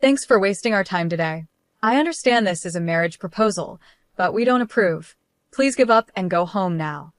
Thanks for wasting our time today. I understand this is a marriage proposal, but we don't approve. Please give up and go home now.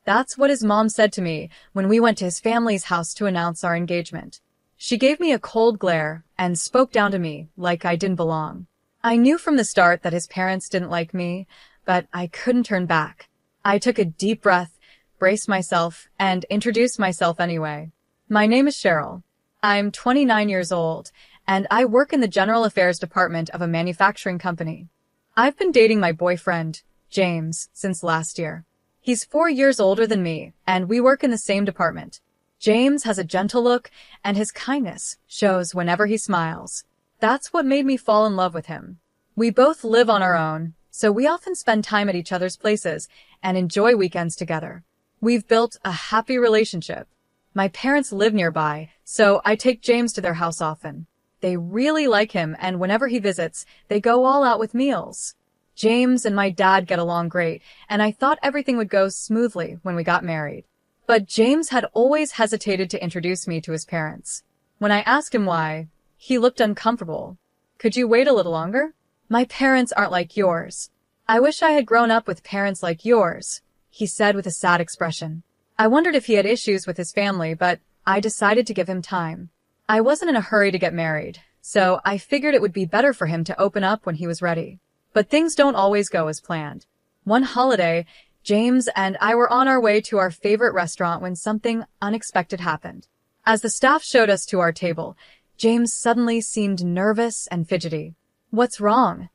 That's what his mom said to me when we went to his family's house to announce our engagement. She gave me a cold glare and spoke down to me like I didn't belong. I knew from the start that his parents didn't like me, but I couldn't turn back. I took a deep breath, braced myself, and introduced myself anyway. My name is Cheryl. I'm 29 years old, and I work in the general affairs department of a manufacturing company. I've been dating my boyfriend, James, since last year. He's 4 years older than me, and we work in the same department. James has a gentle look, and his kindness shows whenever he smiles. That's what made me fall in love with him. We both live on our own, so we often spend time at each other's places and enjoy weekends together. We've built a happy relationship. My parents live nearby, so I take James to their house often. They really like him, and whenever he visits, they go all out with meals. James and my dad get along great, and I thought everything would go smoothly when we got married. But James had always hesitated to introduce me to his parents. When I asked him why, he looked uncomfortable. Could you wait a little longer? My parents aren't like yours. I wish I had grown up with parents like yours, he said with a sad expression. I wondered if he had issues with his family, but I decided to give him time. I wasn't in a hurry to get married, so I figured it would be better for him to open up when he was ready. But things don't always go as planned. One holiday, James and I were on our way to our favorite restaurant when something unexpected happened. As the staff showed us to our table, James suddenly seemed nervous and fidgety. What's wrong?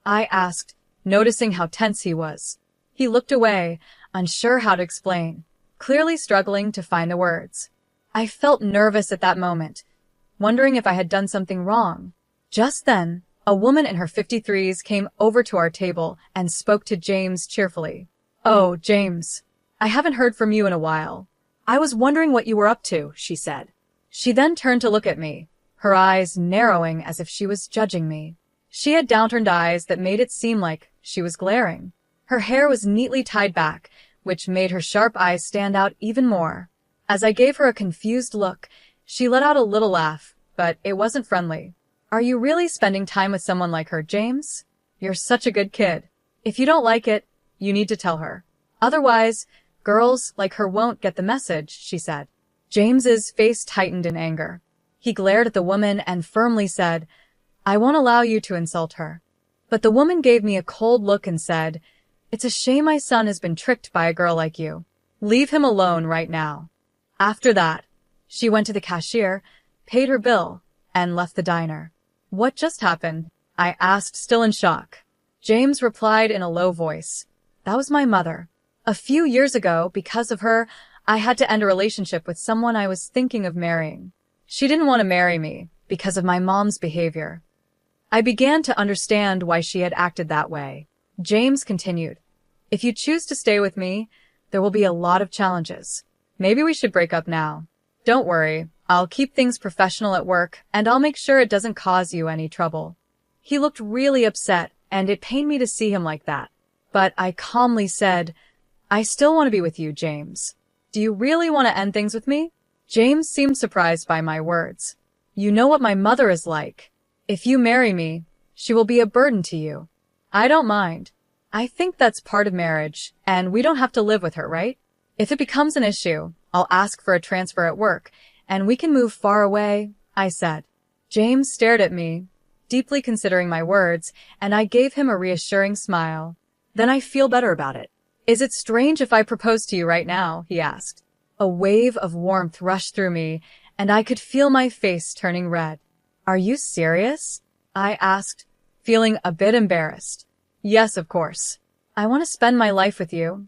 I asked, noticing how tense he was. He looked away, unsure how to explain, clearly struggling to find the words. I felt nervous at that moment, wondering if I had done something wrong. Just then, a woman in her 53s came over to our table and spoke to James cheerfully. Oh, James, I haven't heard from you in a while. I was wondering what you were up to, she said. She then turned to look at me, her eyes narrowing as if she was judging me. She had downturned eyes that made it seem like she was glaring. Her hair was neatly tied back, which made her sharp eyes stand out even more. As I gave her a confused look, she let out a little laugh, but it wasn't friendly. Are you really spending time with someone like her, James? You're such a good kid. If you don't like it, you need to tell her. Otherwise, girls like her won't get the message, she said. James's face tightened in anger. He glared at the woman and firmly said, I won't allow you to insult her. But the woman gave me a cold look and said, It's a shame my son has been tricked by a girl like you. Leave him alone right now. After that, she went to the cashier, paid her bill, and left the diner. What just happened? I asked, still in shock. James replied in a low voice. That was my mother. A few years ago, because of her, I had to end a relationship with someone I was thinking of marrying. She didn't want to marry me because of my mom's behavior. I began to understand why she had acted that way. James continued, If you choose to stay with me, there will be a lot of challenges. Maybe we should break up now. Don't worry, I'll keep things professional at work, and I'll make sure it doesn't cause you any trouble. He looked really upset, and it pained me to see him like that. But I calmly said, I still want to be with you, James. Do you really want to end things with me? James seemed surprised by my words. You know what my mother is like. If you marry me, she will be a burden to you. I don't mind. I think that's part of marriage, and we don't have to live with her, right? If it becomes an issue, I'll ask for a transfer at work, and we can move far away, I said. James stared at me, deeply considering my words, and I gave him a reassuring smile. Then I feel better about it. Is it strange if I propose to you right now? He asked. A wave of warmth rushed through me, and I could feel my face turning red. Are you serious? I asked, feeling a bit embarrassed. Yes, of course. I want to spend my life with you,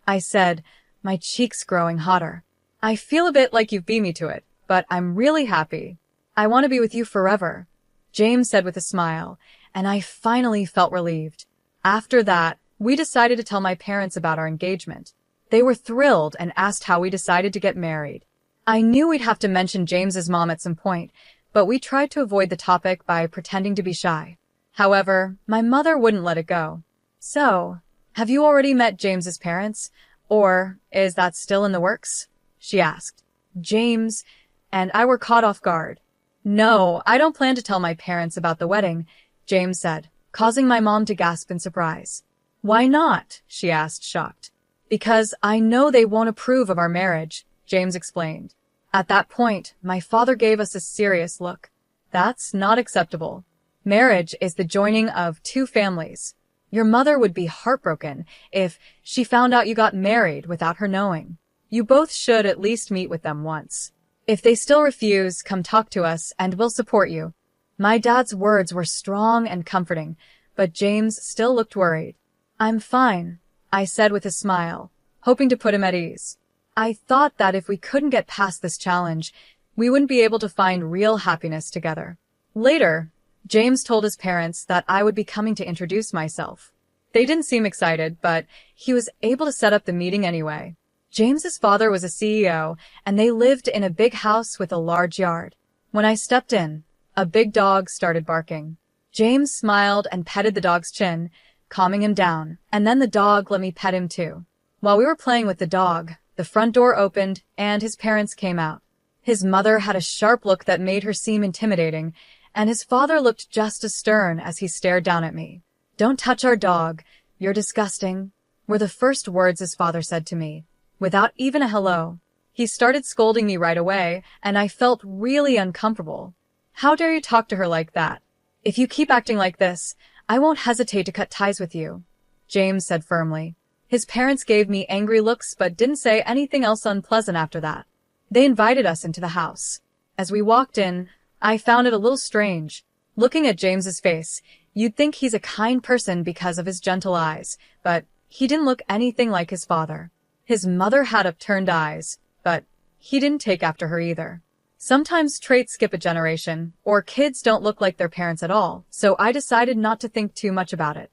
I said, my cheeks growing hotter. I feel a bit like you've beat me to it, but I'm really happy. I want to be with you forever, James said with a smile, and I finally felt relieved. After that, we decided to tell my parents about our engagement. They were thrilled and asked how we decided to get married. I knew we'd have to mention James's mom at some point, but we tried to avoid the topic by pretending to be shy. However, my mother wouldn't let it go. So, have you already met James's parents? Or is that still in the works? She asked. James and I were caught off guard. No, I don't plan to tell my parents about the wedding, James said, causing my mom to gasp in surprise. Why not? She asked, shocked. Because I know they won't approve of our marriage, James explained. At that point, my father gave us a serious look. That's not acceptable. Marriage is the joining of two families. Your mother would be heartbroken if she found out you got married without her knowing. You both should at least meet with them once. If they still refuse, come talk to us and we'll support you. My dad's words were strong and comforting, but James still looked worried. I'm fine, I said with a smile, hoping to put him at ease. I thought that if we couldn't get past this challenge, we wouldn't be able to find real happiness together. Later, James told his parents that I would be coming to introduce myself. They didn't seem excited, but he was able to set up the meeting anyway. James's father was a CEO, and they lived in a big house with a large yard. When I stepped in, a big dog started barking. James smiled and petted the dog's chin, calming him down, and then the dog let me pet him too. While we were playing with the dog, the front door opened and his parents came out. His mother had a sharp look that made her seem intimidating, and his father looked just as stern as he stared down at me. Don't touch our dog. You're disgusting, were the first words his father said to me, without even a hello. He started scolding me right away, and I felt really uncomfortable. How dare you talk to her like that? If you keep acting like this, I won't hesitate to cut ties with you, James said firmly. His parents gave me angry looks but didn't say anything else unpleasant after that. They invited us into the house. As we walked in, I found it a little strange. Looking at James's face, you'd think he's a kind person because of his gentle eyes, but he didn't look anything like his father. His mother had upturned eyes, but he didn't take after her either. Sometimes traits skip a generation, or kids don't look like their parents at all, so I decided not to think too much about it.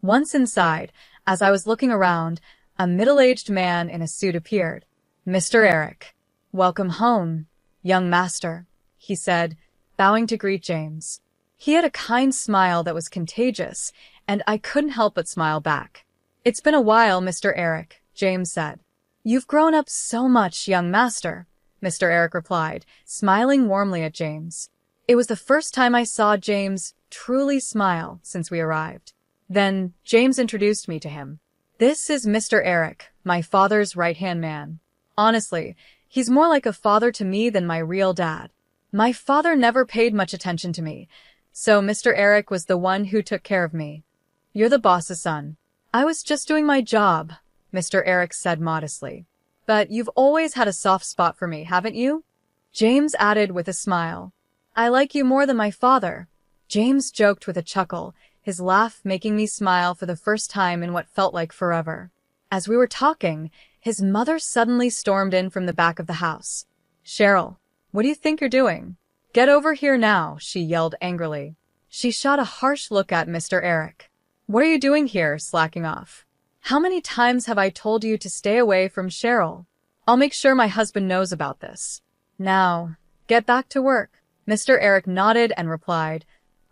Once inside, as I was looking around, a middle-aged man in a suit appeared. Mr. Eric. Welcome home, young master, he said, bowing to greet James. He had a kind smile that was contagious, and I couldn't help but smile back. It's been a while, Mr. Eric, James said. You've grown up so much, young master, Mr. Eric replied, smiling warmly at James. It was the first time I saw James truly smile since we arrived. Then James introduced me to him. This is Mr. Eric, my father's right-hand man. Honestly, he's more like a father to me than my real dad. My father never paid much attention to me, so Mr. Eric was the one who took care of me. You're the boss's son. I was just doing my job, Mr. Eric said modestly. But you've always had a soft spot for me, haven't you? James added with a smile. I like you more than my father. James joked with a chuckle, his laugh making me smile for the first time in what felt like forever. As we were talking, his mother suddenly stormed in from the back of the house. Cheryl, what do you think you're doing? Get over here now, she yelled angrily. She shot a harsh look at Mr. Eric. What are you doing here, slacking off? How many times have I told you to stay away from Cheryl? I'll make sure my husband knows about this. Now, get back to work. Mr. Eric nodded and replied,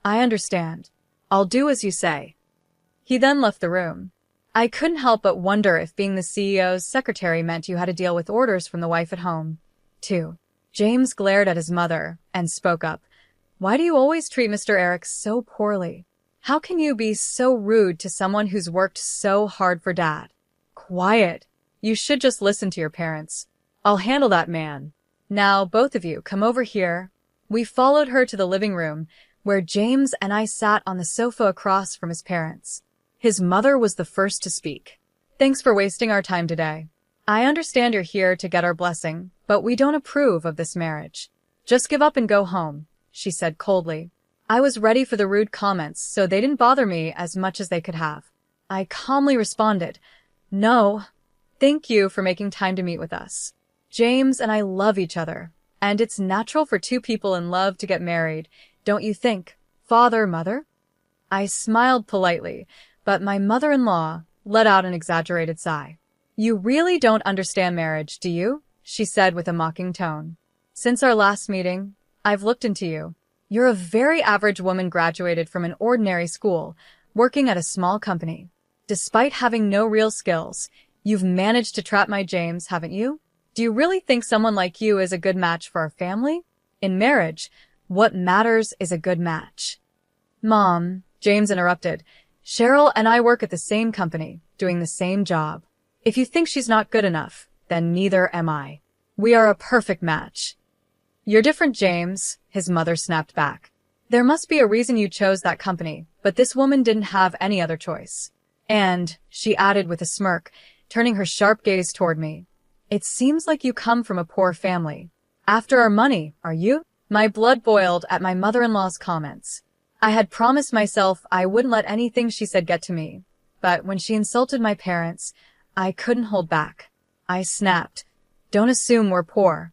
I understand. I'll do as you say. He then left the room. I couldn't help but wonder if being the CEO's secretary meant you had to deal with orders from the wife at home, too. James glared at his mother and spoke up. Why do you always treat Mr. Eric so poorly? How can you be so rude to someone who's worked so hard for Dad? Quiet. You should just listen to your parents. I'll handle that man. Now, both of you, come over here. We followed her to the living room, where James and I sat on the sofa across from his parents. His mother was the first to speak. Thanks for wasting our time today. I understand you're here to get our blessing, but we don't approve of this marriage. Just give up and go home, she said coldly. I was ready for the rude comments, so they didn't bother me as much as they could have. I calmly responded, No, thank you for making time to meet with us. James and I love each other, and it's natural for two people in love to get married, don't you think, father, mother? I smiled politely, but my mother-in-law let out an exaggerated sigh. You really don't understand marriage, do you? She said with a mocking tone. Since our last meeting, I've looked into you. You're a very average woman graduated from an ordinary school, working at a small company. Despite having no real skills, you've managed to trap my James, haven't you? Do you really think someone like you is a good match for our family? In marriage, What matters is a good match. Mom, James interrupted. Cheryl and I work at the same company, doing the same job. If you think she's not good enough, then neither am I. We are a perfect match. You're different, James, his mother snapped back. There must be a reason you chose that company, but this woman didn't have any other choice. And, she added with a smirk, turning her sharp gaze toward me, it seems like you come from a poor family. After our money, are you? My blood boiled at my mother-in-law's comments. I had promised myself I wouldn't let anything she said get to me, but when she insulted my parents, I couldn't hold back. I snapped, don't assume we're poor.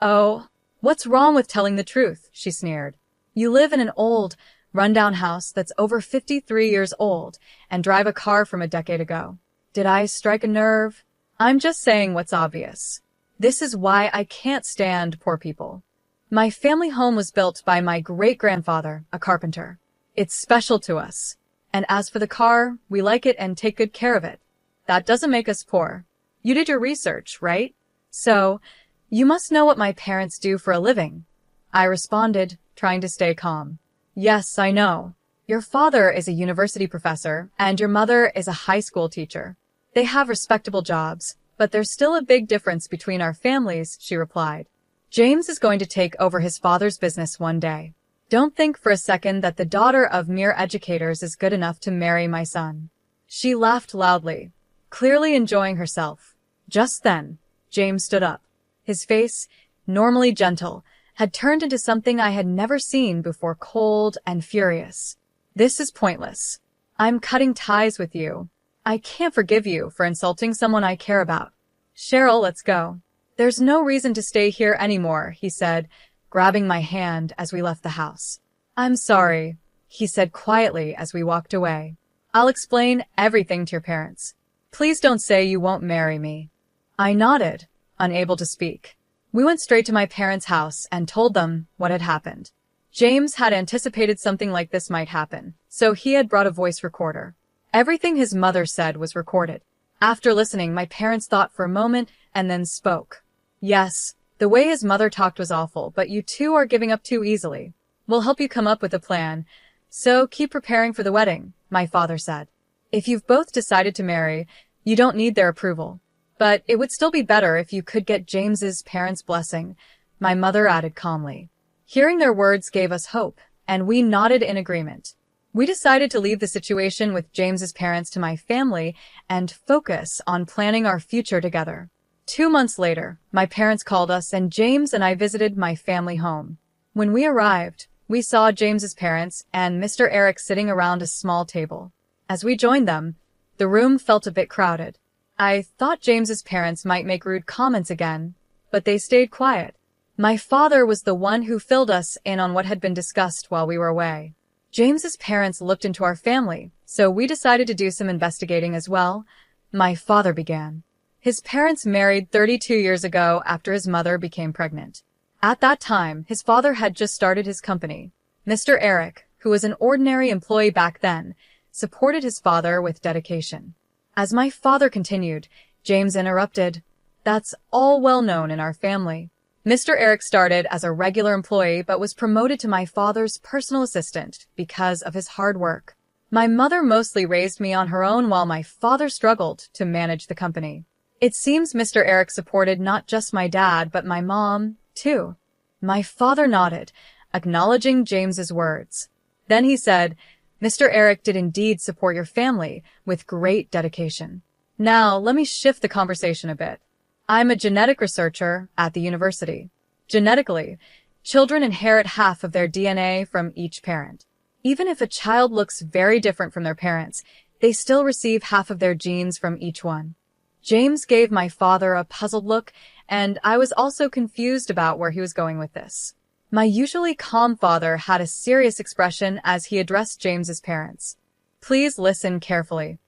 Oh, what's wrong with telling the truth? She sneered. You live in an old, rundown house that's over 53 years old and drive a car from a decade ago. Did I strike a nerve? I'm just saying what's obvious. This is why I can't stand poor people. My family home was built by my great-grandfather, a carpenter. It's special to us. And as for the car, we like it and take good care of it. That doesn't make us poor. You did your research, right? So, you must know what my parents do for a living. I responded, trying to stay calm. Yes, I know. Your father is a university professor, and your mother is a high school teacher. They have respectable jobs, but there's still a big difference between our families, she replied. James is going to take over his father's business one day. Don't think for a second that the daughter of mere educators is good enough to marry my son. She laughed loudly, clearly enjoying herself. Just then, James stood up. His face, normally gentle, had turned into something I had never seen before, cold and furious. This is pointless. I'm cutting ties with you. I can't forgive you for insulting someone I care about. Cheryl, let's go. There's no reason to stay here anymore, he said, grabbing my hand as we left the house. I'm sorry, he said quietly as we walked away. I'll explain everything to your parents. Please don't say you won't marry me. I nodded, unable to speak. We went straight to my parents' house and told them what had happened. James had anticipated something like this might happen, so he had brought a voice recorder. Everything his mother said was recorded. After listening, my parents thought for a moment and then spoke. Yes, the way his mother talked was awful, but you two are giving up too easily. We'll help you come up with a plan. So keep preparing for the wedding, my father said. If you've both decided to marry, you don't need their approval. But it would still be better if you could get James's parents' blessing, my mother added calmly. Hearing their words gave us hope, and we nodded in agreement. We decided to leave the situation with James's parents to my family and focus on planning our future together. 2 months later, my parents called us and James and I visited my family home. When we arrived, we saw James's parents and Mr. Eric sitting around a small table. As we joined them, the room felt a bit crowded. I thought James's parents might make rude comments again, but they stayed quiet. My father was the one who filled us in on what had been discussed while we were away. James's parents looked into our family, so we decided to do some investigating as well. My father began. His parents married 32 years ago after his mother became pregnant. At that time, his father had just started his company. Mr. Eric, who was an ordinary employee back then, supported his father with dedication. As my father continued, James interrupted. That's all well known in our family. Mr. Eric started as a regular employee but was promoted to my father's personal assistant because of his hard work. My mother mostly raised me on her own while my father struggled to manage the company. It seems Mr. Eric supported not just my dad but my mom, too. My father nodded, acknowledging James's words. Then he said, Mr. Eric did indeed support your family with great dedication. Now, let me shift the conversation a bit. I'm a genetic researcher at the university. Genetically, children inherit half of their DNA from each parent. Even if a child looks very different from their parents, they still receive half of their genes from each one. James gave my father a puzzled look, and I was also confused about where he was going with this. My usually calm father had a serious expression as he addressed James's parents. Please listen carefully.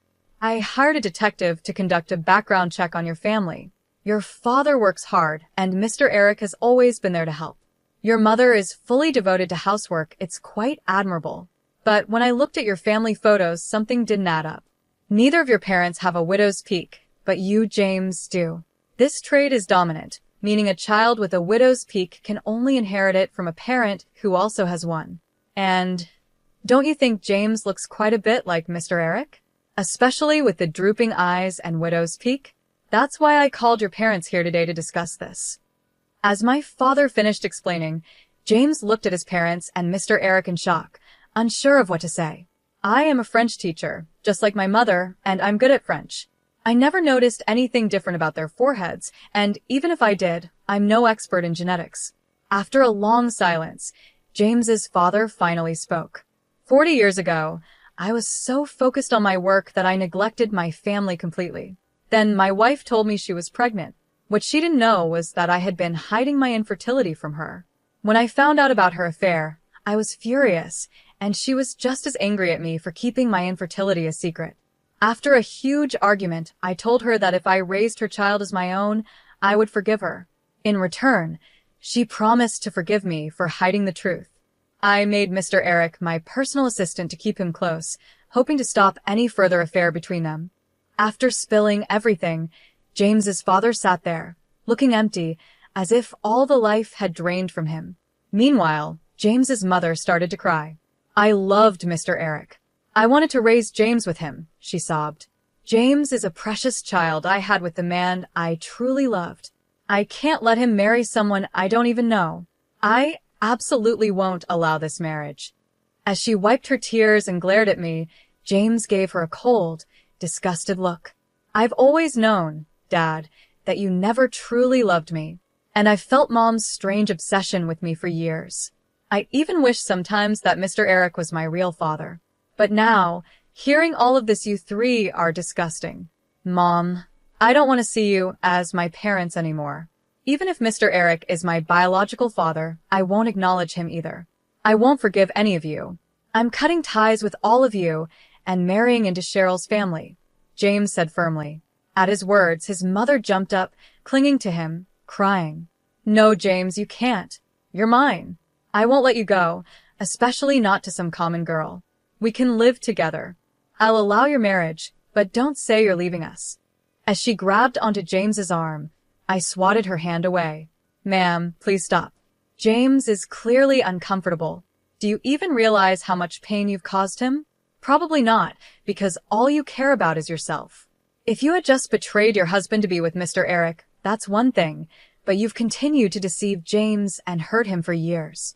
I hired a detective to conduct a background check on your family. Your father works hard, and Mr. Eric has always been there to help. Your mother is fully devoted to housework. It's quite admirable. But when I looked at your family photos, something didn't add up. Neither of your parents have a widow's peak, but you, James, do. This trait is dominant, meaning a child with a widow's peak can only inherit it from a parent who also has one. And don't you think James looks quite a bit like Mr. Eric? Especially with the drooping eyes and widow's peak? That's why I called your parents here today to discuss this. As my father finished explaining, James looked at his parents and Mr. Eric in shock, unsure of what to say. I am a French teacher, just like my mother, and I'm good at French. I never noticed anything different about their foreheads, and even if I did, I'm no expert in genetics. After a long silence, James's father finally spoke. 40 years ago, I was so focused on my work that I neglected my family completely. Then my wife told me she was pregnant. What she didn't know was that I had been hiding my infertility from her. When I found out about her affair, I was furious, and she was just as angry at me for keeping my infertility a secret. After a huge argument, I told her that if I raised her child as my own, I would forgive her. In return, she promised to forgive me for hiding the truth. I made Mr. Eric my personal assistant to keep him close, hoping to stop any further affair between them. After spilling everything, James's father sat there, looking empty, as if all the life had drained from him. Meanwhile, James's mother started to cry. I loved Mr. Eric. I wanted to raise James with him, she sobbed. James is a precious child I had with the man I truly loved. I can't let him marry someone I don't even know. I absolutely won't allow this marriage. As she wiped her tears and glared at me, James gave her a cold, disgusted look. I've always known, Dad, that you never truly loved me, and I've felt Mom's strange obsession with me for years. I even wish sometimes that Mr. Eric was my real father. But now, hearing all of this, you three are disgusting. Mom, I don't want to see you as my parents anymore. Even if Mr. Eric is my biological father, I won't acknowledge him either. I won't forgive any of you. I'm cutting ties with all of you and marrying into Cheryl's family, James said firmly. At his words, his mother jumped up, clinging to him, crying. No, James, you can't. You're mine. I won't let you go, especially not to some common girl. We can live together. I'll allow your marriage, but don't say you're leaving us. As she grabbed onto James's arm, I swatted her hand away. Ma'am, please stop. James is clearly uncomfortable. Do you even realize how much pain you've caused him? Probably not, because all you care about is yourself. If you had just betrayed your husband to be with Mr. Eric, that's one thing, but you've continued to deceive James and hurt him for years.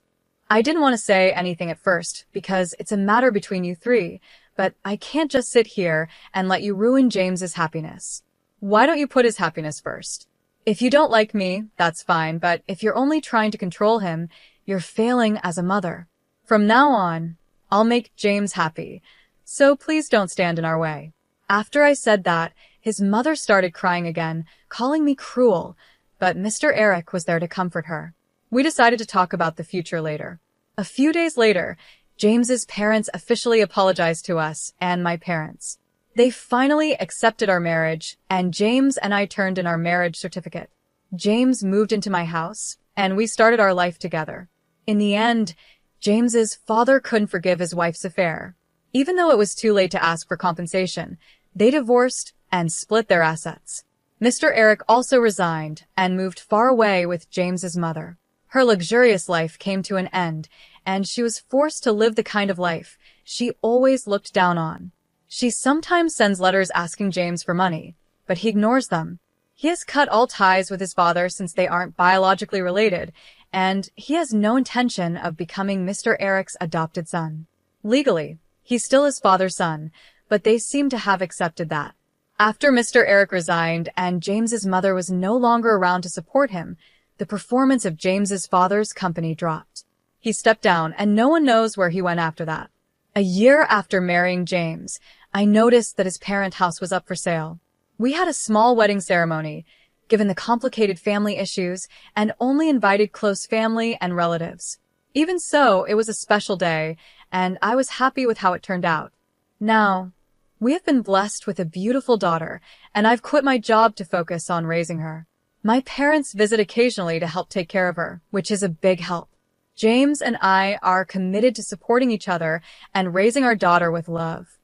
I didn't want to say anything at first, because it's a matter between you three, but I can't just sit here and let you ruin James's happiness. Why don't you put his happiness first? If you don't like me, that's fine, but if you're only trying to control him, you're failing as a mother. From now on, I'll make James happy, so please don't stand in our way. After I said that, his mother started crying again, calling me cruel, but Mr. Eric was there to comfort her. We decided to talk about the future later. A few days later, James's parents officially apologized to us and my parents. They finally accepted our marriage, and James and I turned in our marriage certificate. James moved into my house, and we started our life together. In the end, James's father couldn't forgive his wife's affair. Even though it was too late to ask for compensation, they divorced and split their assets. Mr. Eric also resigned and moved far away with James's mother. Her luxurious life came to an end, and she was forced to live the kind of life she always looked down on. She sometimes sends letters asking James for money, but he ignores them. He has cut all ties with his father since they aren't biologically related, and he has no intention of becoming Mr. Eric's adopted son. Legally, he's still his father's son, but they seem to have accepted that. After Mr. Eric resigned and James's mother was no longer around to support him, the performance of James's father's company dropped. He stepped down, and no one knows where he went after that. A year after marrying James, I noticed that his parent house was up for sale. We had a small wedding ceremony, given the complicated family issues, and only invited close family and relatives. Even so, it was a special day, and I was happy with how it turned out. Now, we have been blessed with a beautiful daughter, and I've quit my job to focus on raising her. My parents visit occasionally to help take care of her, which is a big help. James and I are committed to supporting each other and raising our daughter with love.